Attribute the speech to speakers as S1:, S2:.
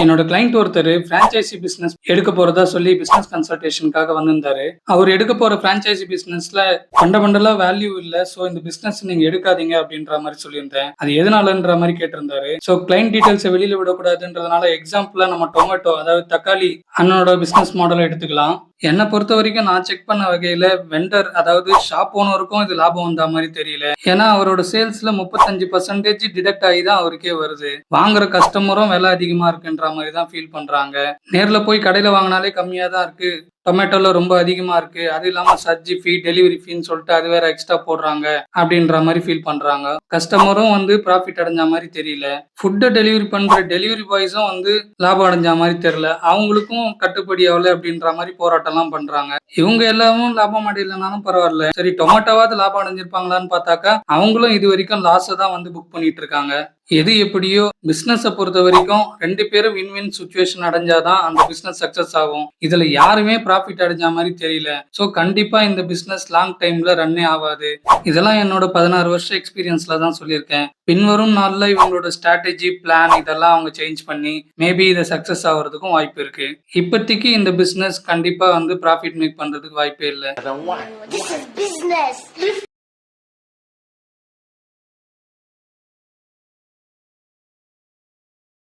S1: என்னோட கிளைண்ட் ஒருத்தர் franchisee business எடுக்க போறதா சொல்லி பிசினஸ் கன்சல்டேஷனுக்காக வந்திருந்தாரு. அவர் எடுக்க போற பிரான்ச்சைசி பிசினஸ்ல ஃபண்டமெண்டலா வேல்யூ இல்ல. சோ இந்த பிசினஸ் நீங்க எடுக்காதீங்க அப்படின்ற மாதிரி சொல்லியிருந்தேன். அது எதனாலன்ற மாதிரி கேட்டிருந்தாரு. சோ கிளைண்ட் டீடைல்ஸ் வெளியில விடக்கூடாதுன்றதுனால எக்ஸாம்பிளா நம்ம டொமேட்டோ அதாவது தக்காளி அண்ணனோட பிசினஸ் மாடலை எடுத்துக்கலாம். என்னை பொறுத்த வரைக்கும் நான் செக் பண்ண வகையில வெண்டர் அதாவது ஷாப் ஓனருக்கும் இது லாபம் வந்த மாதிரி தெரியல. ஏன்னா அவரோட சேல்ஸ்ல 35% டிடக்ட் ஆகி தான் அவருக்கே வருது. வாங்குற கஸ்டமரும் விலை அதிகமா இருக்குன்ற மாதிரி தான் ஃபீல் பண்றாங்க. நேர்ல போய் கடையில வாங்கினாலே கம்மியா தான் இருக்கு. டொமேட்டோல ரொம்ப அதிகமா இருக்கு. அது இல்லாம சர்ஜி ஃபீ, டெலிவரி ஃபீன்னு சொல்லிட்டு அது வேற எக்ஸ்ட்ரா போடுறாங்க அப்படின்ற மாதிரி ஃபீல் பண்றாங்க. கஸ்டமரும் ப்ராஃபிட் அடைஞ்ச மாதிரி தெரியல. ஃபுட்டை டெலிவரி பண்ற டெலிவரி பாய்ஸும் லாபம் அடைஞ்ச மாதிரி தெரியல. அவங்களுக்கும் கட்டுப்படி ஆகல அப்படின்ற மாதிரி போராட்டம்லாம் பண்றாங்க. இவங்க எல்லாமும் லாபம் அடையலனாலும் பரவாயில்ல. சரி டொமேட்டோவாவது லாபம் அடைஞ்சிருப்பாங்களான்னு பார்த்தாக்கா அவங்களும் இது வரைக்கும் லாஸை தான் புக் பண்ணிட்டு இருக்காங்க. எது எப்படியோ பிசினஸை பொறுத்த வரைக்கும் 2 பேரும் வின் வின் சுச்சுவேஷன் அடைஞ்சாதான் அந்த பிசினஸ் சக்சஸ் ஆகும். இதுல யாருமே ப்ராஃபிட் அடைஞ்ச மாதிரி தெரியல. ஸோ கண்டிப்பா இந்த பிசினஸ் லாங் டைம்ல ரன்னே ஆகாது. இதெல்லாம் என்னோட 16 வருஷம் எக்ஸ்பீரியன்ஸ்ல தான் சொல்லியிருக்கேன். பின்வரும் நாள்ல இவங்களோட ஸ்ட்ராட்டஜி பிளான் இதெல்லாம் அவங்க சேஞ்ச் பண்ணி மேபி இதை சக்சஸ் ஆகுறதுக்கும் வாய்ப்பு இருக்கு. இப்போதைக்கு இந்த பிசினஸ் கண்டிப்பா ப்ராஃபிட் மேக் பண்றதுக்கு வாய்ப்பே இல்லை.